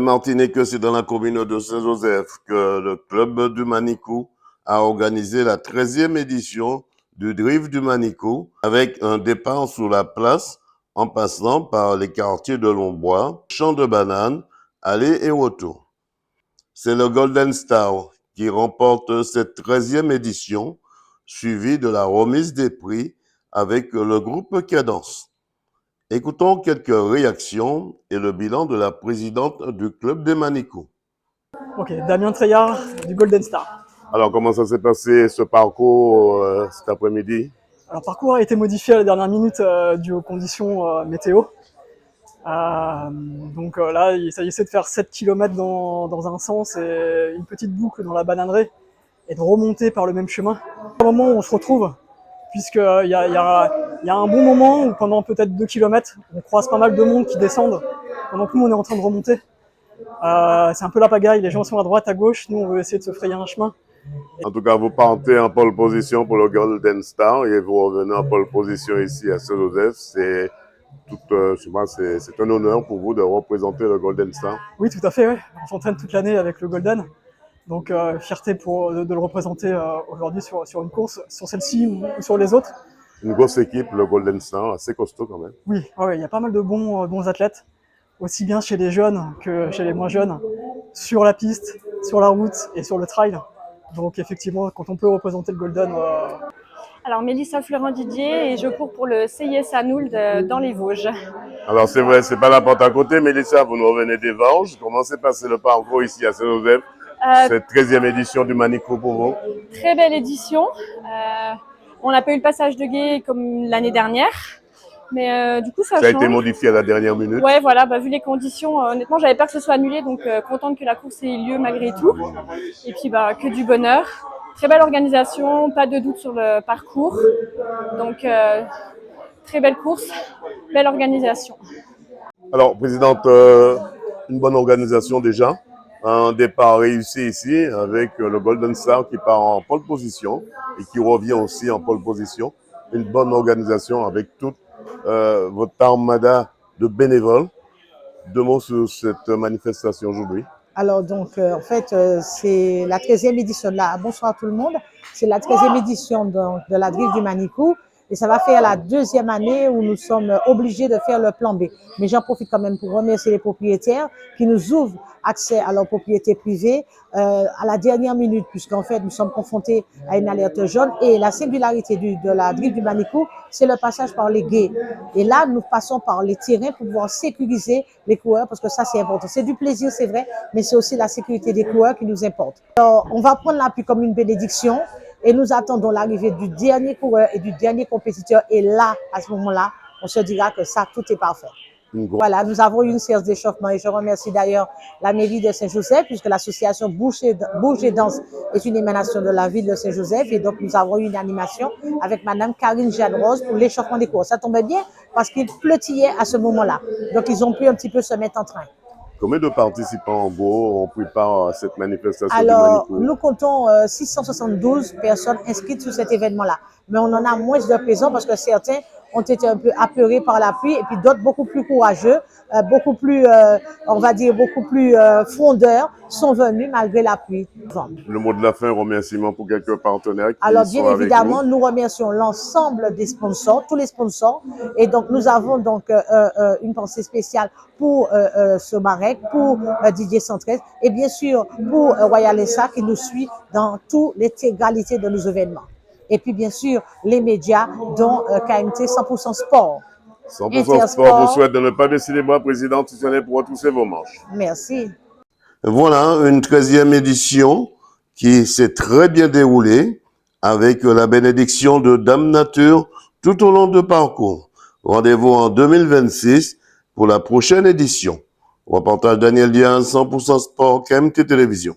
Martinique, c'est dans la commune de Saint-Joseph que le club du Manicou a organisé la 13e édition du Drive du Manicou avec un départ sur la place en passant par les quartiers de Lombois, Champ de Bananes, aller et retour. C'est le Golden Star qui remporte cette 13e édition, suivie de la remise des prix avec le groupe Cadence. Écoutons quelques réactions et le bilan de la présidente du club des Manicou. Ok, Damien Treillard du Golden Star. Alors, comment ça s'est passé ce parcours cet après-midi? Alors, le parcours a été modifié à la dernière minute dû aux conditions météo. Donc là, il s'agissait de faire 7 km dans un sens et une petite boucle dans la bananerie et de remonter par le même chemin. Au moment où on se retrouve, puisqu'il y a un bon moment où pendant peut-être 2 km, on croise pas mal de monde qui descendent pendant que nous on est en train de remonter. C'est un peu la pagaille, les gens sont à droite, à gauche, nous on veut essayer de se frayer un chemin. En tout cas, vous partez en pole position pour le Golden Star et vous revenez en pole position ici à Saint-Joseph. C'est un honneur pour vous de représenter le Golden Star. Oui, tout à fait, ouais. On s'entraîne toute l'année avec le Golden. Donc, fierté de le représenter aujourd'hui sur une course, sur celle-ci ou sur les autres. Une grosse équipe, le Golden Star, assez costaud quand même. Oui, ouais, il y a pas mal de bons athlètes, aussi bien chez les jeunes que chez les moins jeunes, sur la piste, sur la route et sur le trail. Donc, effectivement, quand on peut représenter le Golden... Alors, Mélissa Florent-Didier et je cours pour le CIS Anould dans les Vosges. Alors, c'est vrai, c'est pas la porte à côté. Mélissa, vous nous revenez des Vosges. Comment s'est passé le parcours ici à Saint-Joseph? Cette 13e édition du Manicou pour vous? Très belle édition. On n'a pas eu le passage de guet comme l'année dernière. Mais du coup, ça a change. été modifié à la dernière minute. Ouais, voilà, vu les conditions, honnêtement, j'avais peur que ce soit annulé, donc contente que la course ait lieu malgré tout. Et puis, que du bonheur. Très belle organisation, pas de doute sur le parcours. Donc, très belle course, belle organisation. Alors, présidente, une bonne organisation déjà. Un départ réussi ici avec le Golden Star qui part en pole position et qui revient aussi en pole position. Une bonne organisation avec toute votre armada de bénévoles. Deux mots sur cette manifestation aujourd'hui. Alors donc, en fait, c'est la 13e édition de la... Bonsoir tout le monde. C'est la 13e édition de la Drive du Manicou. Et ça va faire la 2e année où nous sommes obligés de faire le plan B. Mais j'en profite quand même pour remercier les propriétaires qui nous ouvrent accès à leur propriété privée à la dernière minute, puisqu'en fait, nous sommes confrontés à une alerte jaune. Et la singularité de la Drive du Manicou, c'est le passage par les gués. Et là, nous passons par les terrains pour pouvoir sécuriser les coureurs, parce que ça, c'est important. C'est du plaisir, c'est vrai, mais c'est aussi la sécurité des coureurs qui nous importe. Alors, on va prendre l'appui comme une bénédiction. Et nous attendons l'arrivée du dernier coureur et du dernier compétiteur. Et là, à ce moment-là, on se dira que ça, tout est parfait. Voilà, nous avons eu une séance d'échauffement et je remercie d'ailleurs la mairie de Saint-Joseph puisque l'association Bouge et Danse est une émanation de la ville de Saint-Joseph et donc nous avons eu une animation avec madame Karine Jeanne-Rose pour l'échauffement des courses. Ça tombait bien parce qu'il pleutillait à ce moment-là. Donc ils ont pu un petit peu se mettre en train. Combien de participants en gros ont pris part à cette manifestation? Alors, nous comptons 672 personnes inscrites sur cet événement-là. Mais on en a moins de présents parce que certains ont été un peu apeurés par la pluie et puis d'autres beaucoup plus courageux, beaucoup plus, on va dire, beaucoup plus frondeurs sont venus malgré la pluie. Le mot de la fin, remerciement pour quelques partenaires qui Alors, sont bien évidemment, avec nous remercions l'ensemble des sponsors, tous les sponsors. Et donc, nous avons donc une pensée spéciale pour Somarec, pour Didier 113 et bien sûr pour Royal SA qui nous suit dans toute l'intégralité de nos événements. Et puis, bien sûr, les médias, dont KMT 100% Sport. 100% Sport vous souhaite de ne pas baisser les bras, présidente, si ce n'est pour retrousser vos manches. Merci. Voilà une 13e édition qui s'est très bien déroulée avec la bénédiction de Dame Nature tout au long du parcours. Rendez-vous en 2026 pour la prochaine édition. Reportage Daniel Diaz, 100% Sport, KMT Télévision.